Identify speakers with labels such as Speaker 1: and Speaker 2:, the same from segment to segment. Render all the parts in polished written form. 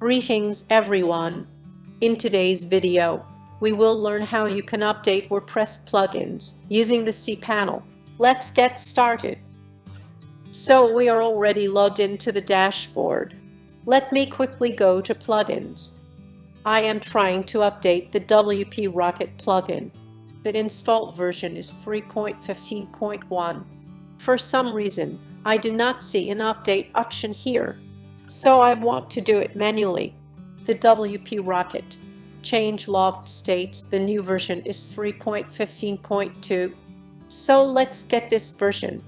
Speaker 1: Greetings everyone! In today's video, we will learn how you can update WordPress plugins using the cPanel. Let's get started. So we are already logged into the dashboard. Let me quickly go to plugins. I am trying to update the WP Rocket plugin. The installed version is 3.15.1. For some reason, I do not see an update option here, so I want to do it manually. The WP Rocket changelog states the new version is 3.15.2. So let's get this version.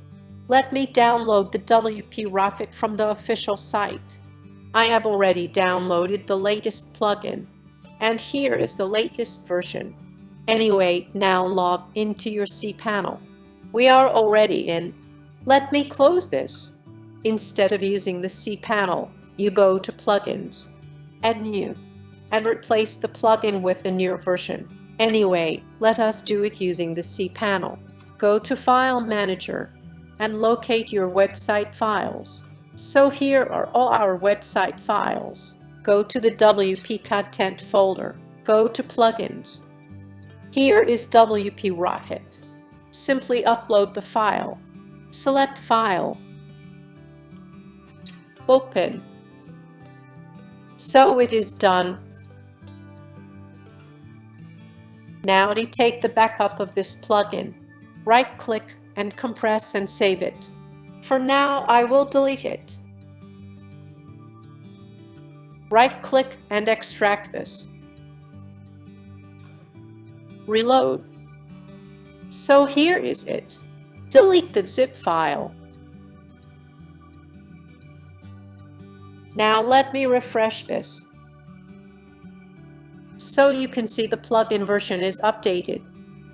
Speaker 1: Let me download the WP Rocket from the official site. I have already downloaded the latest plugin, and here is the latest version. Anyway, now log into your cPanel. We are already in. Let me close this. Instead of using the cPanel, you go to Plugins, Add New, and replace the plugin with a newer version. Anyway, let us do it using the cPanel. Go to File Manager and locate your website files. So here are all our website files. Go to the WP Content folder. Go to Plugins. Here is WP Rocket. Simply upload the file. Select File. Open. So it is done. Now take the backup of this plugin. Right-click and compress and save it. For now, I will delete it. Right-click and extract this. Reload. So here is it. Delete the zip file. Now let me refresh this. So you can see the plugin version is updated.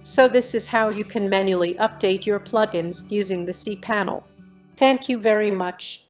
Speaker 1: So this is how you can manually update your plugins using the cPanel. Thank you very much.